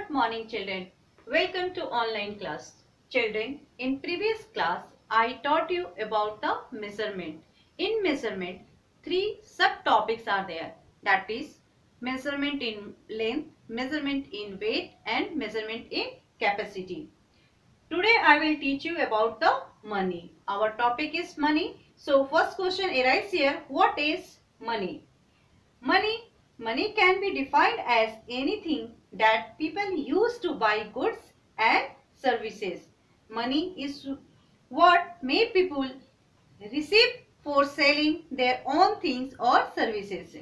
Good morning children. Welcome to online class. Children, in previous class I taught you about the measurement. In measurement, three subtopics are there. That is measurement in length, measurement in weight and measurement in capacity. Today I will teach you about the money. Our topic is money. So first question arises here, what is money? Money can be defined as anything that people use to buy goods and services. Money is what may people receive for selling their own things or services.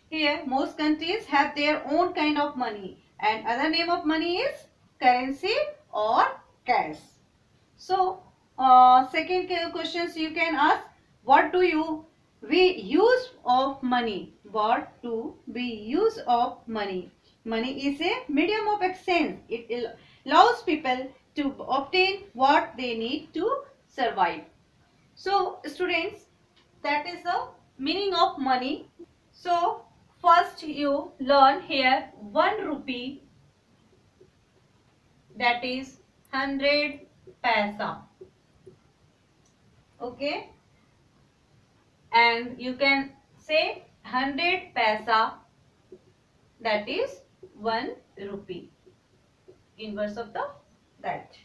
Here most countries have their own kind of money, and other name of money is currency or cash. So second questions you can ask, what do we use of money? What do we use of money? Money is a medium of exchange. It allows people to obtain what they need to survive. So students, that is the meaning of money. So first you learn here 1 rupee, that is 100 paisa. Okay, and you can say 100 paisa, that is 1 rupee, inverse of that.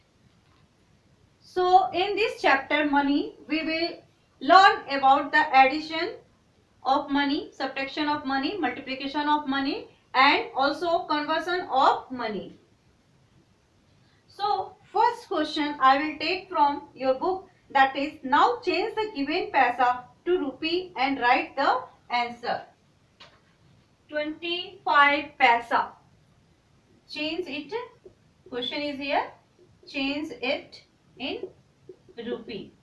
So in this chapter money, we will learn about the addition of money, subtraction of money, multiplication of money and also conversion of money. So first question I will take from your book, that is, now change the given paisa to rupee and write the answer. 25 paisa. Change it. Question is here. Change it in rupee.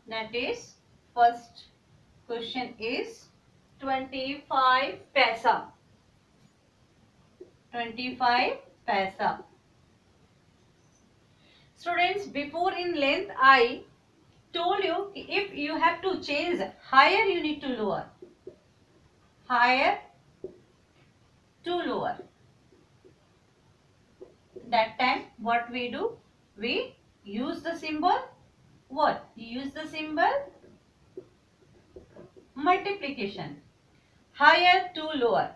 That is, first question is 25 paisa. 25 paisa. Students, before in length I told you if you have to change higher, you need to lower. Higher to lower. That time what we do? We use the symbol what? Use the symbol multiplication. Higher to lower.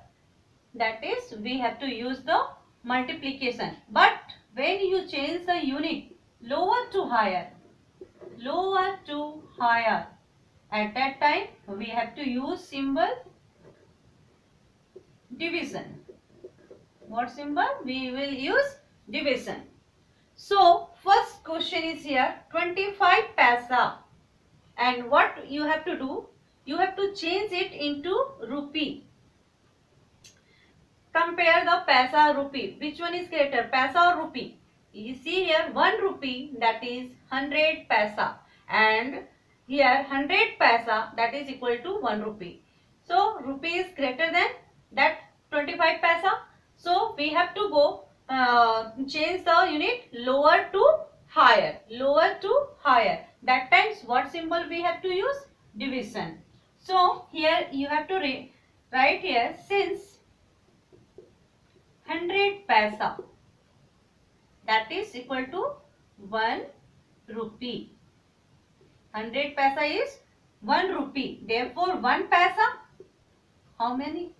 That is, we have to use the multiplication. But when you change the unit lower to higher, at that time we have to use symbol division. What symbol? We will use division. So first question is here 25 paisa, and what you have to do? You have to change it into rupee. Compare the paisa rupee. Which one is greater, paisa or rupee? You see here 1 rupee, that is 100 paisa, and here 100 paisa, that is equal to 1 rupee. So rupee is greater than that 25 paisa. So we have to go change the unit lower to higher. That times what symbol we have to use? Division. So here you have to write here, since 100 paisa, that is equal to 1 rupee. 100 paisa is 1 rupee. Therefore 1 paisa, how many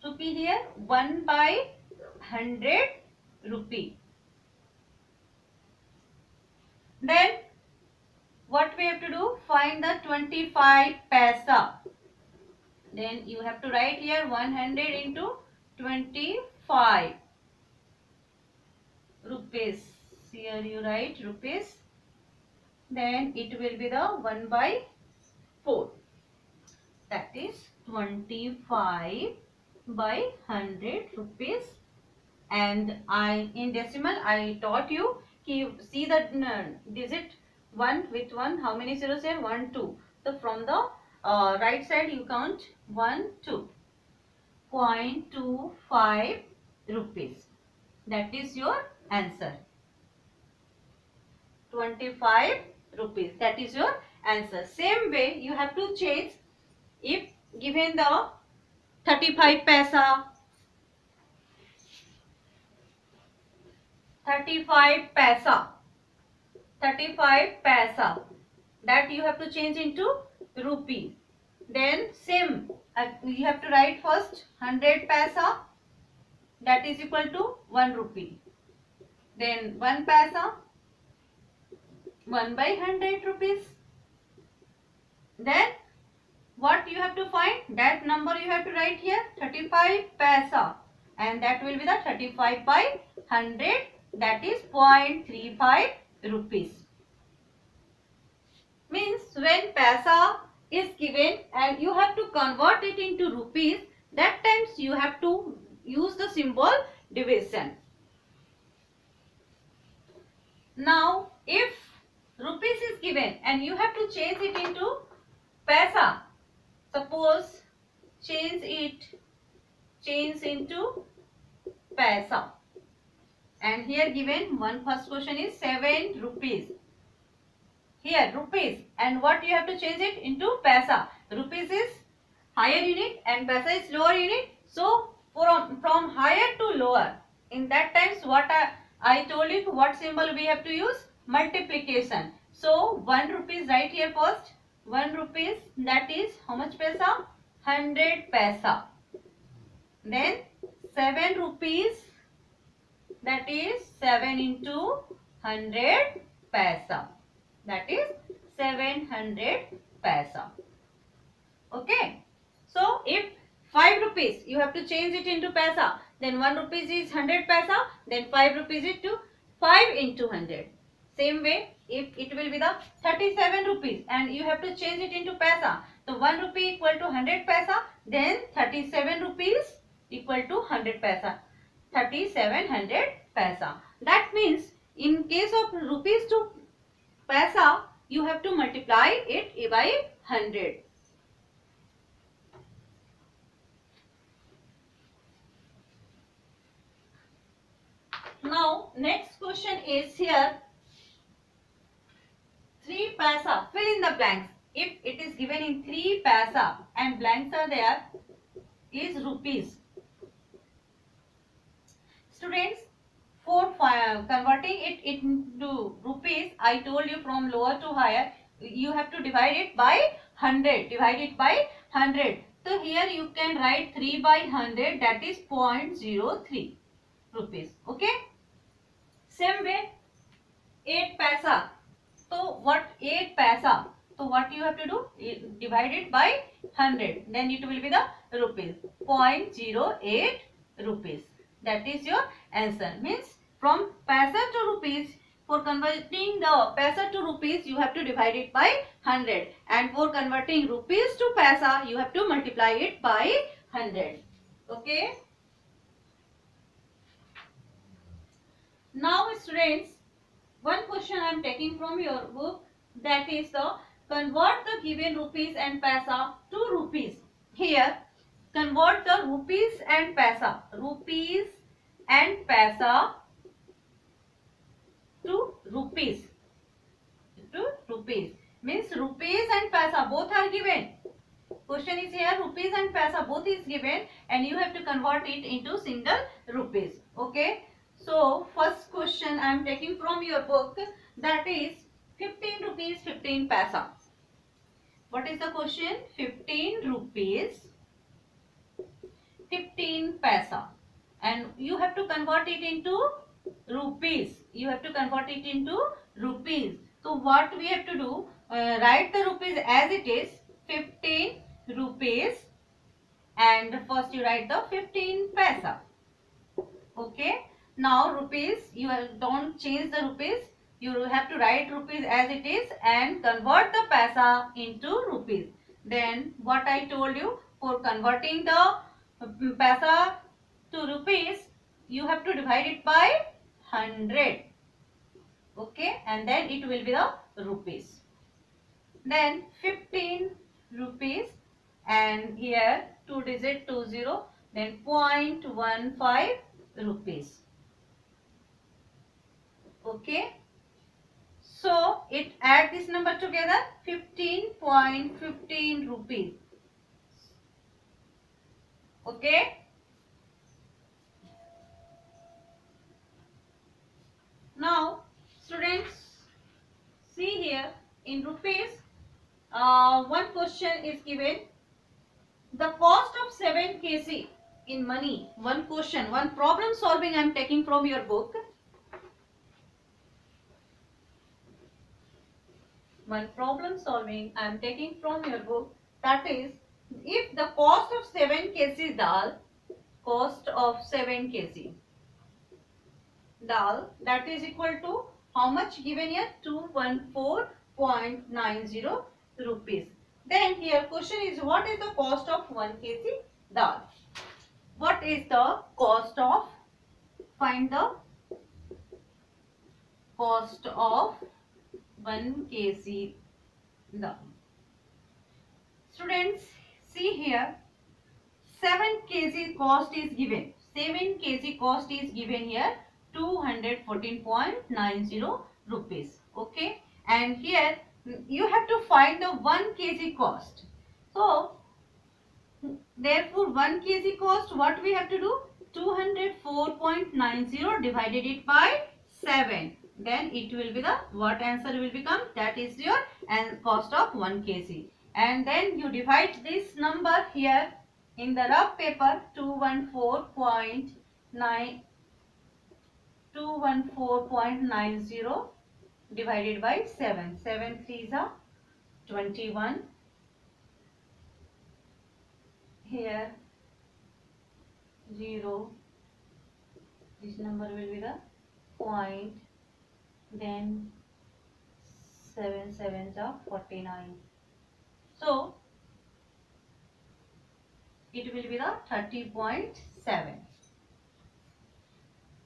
rupee here? 1 by 100 rupee. Then what we have to do? Find the 25 paisa. Then you have to write here 100 into 25 rupees. Here you write rupees. Then it will be the 1 by 4. That is 25 by 100 rupees. And in decimal I taught you, see the digit 1 with 1, how many zeros here? 1, 2. So from the right side you count 1, 2. 0.25 rupees. That is your answer. 25 rupees. That is your answer. Same way you have to change. If given the 35 paisa, 35 paisa. 35 paisa. That you have to change into rupee. Then same, you have to write first 100 paisa. That is equal to 1 rupee. Then 1 paisa, 1 by 100 rupees. Then what you have to find? That number you have to write here, 35 paisa, and that will be the 35 by 100, that is 0.35 rupees. Means when paisa is given and you have to convert it into rupees, that times you have to use the symbol division. Now if rupees is given and you have to change it into paisa, suppose change into paisa, and here given one first question is 7 rupees. Here rupees, and what you have to change it into paisa. Rupees is higher unit and paisa is lower unit. So from higher to lower, in that times what I told you, what symbol we have to use? Multiplication. So 1 rupees right here first. 1 rupees, that is how much paisa? 100 paisa. Then 7 rupees, that is 7 into 100 paisa. That is 700 paisa. Okay. So if 5 rupees, you have to change it into paisa. Then 1 rupees is 100 paisa. Then 5 rupees is 5 into 100. Same way, if it will be the 37 rupees and you have to change it into paisa. So 1 rupee equal to 100 paisa. Then 37 rupees equal to 100 paisa. 3700 paisa. That means in case of rupees to paisa, you have to multiply it by 100. Now next question is here 3 paisa. Fill in the blanks. If it is given in 3 paisa and blanks are there, is rupees. Students, for converting it into rupees, I told you from lower to higher, you have to divide it by 100. Divide it by 100. So here you can write 3 by 100, that is 0.03 rupees. Okay. Same way, 8 paisa. So what 8 paisa? So what you have to do? Divide it by 100. Then it will be the rupees. 0.08 rupees. That is your answer. Means from paisa to rupees, for converting the paisa to rupees, you have to divide it by 100. And for converting rupees to paisa, you have to multiply it by 100. Okay. Now students, one question I am taking from your book, that is the convert the given rupees and paisa to rupees. Here convert the rupees and paisa. Rupees and paisa to rupees. To rupees. Means rupees and paisa both are given. Question is here rupees and paisa both is given and you have to convert it into single rupees. Okay. So first question I am taking from your book, that is 15 rupees 15 paisa. What is the question? 15 rupees 15 paisa, and you have to convert it into rupees. You have to convert it into rupees. So what we have to do? Write the rupees as it is, 15 rupees, and first you write the 15 paisa. Okay. Now rupees, you don't change the rupees. You have to write rupees as it is and convert the paisa into rupees. Then what I told you, for converting the paisa to rupees, you have to divide it by 100. Okay, and then it will be the rupees. Then 15 rupees, and here 2 digit 20, then 0.15 rupees. Okay. So it add this number together, 15.15 rupees. Okay. one question is given. The cost of 7 kg in money. One question, one problem solving I am taking from your book. One problem solving I am taking from your book. That is, if the cost of 7 kg dal, cost of 7 kg dal, that is equal to how much given here? 214.90 rupees. Then here question is, what is the cost of 1 kg dal? What is the cost of, find the cost of 1 kg dal. Students, see here, 7 kg cost is given. 7 kg cost is given here, 214.90 rupees. Okay, and here you have to find the 1 kg cost. So therefore 1 kg cost, what we have to do? 204.90 divided it by 7. Then it will be the, what answer will become? That is your and cost of 1 kg. And then you divide this number here in the rough paper, 214.90 divided by 7. 7 3s are 21. Here 0. This number will be the point. Then 7 7s are 49. So it will be the 30.7.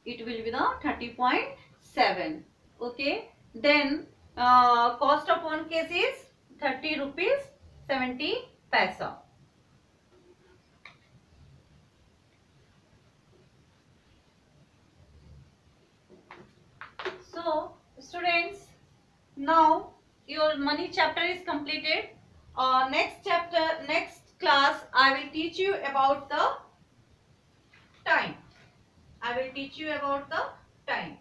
It will be the 30.7. Okay. Then cost of 1 kg is 30 rupees 70 paisa. So students, now your money chapter is completed. Next class, I will teach you about the time. I will teach you about the time.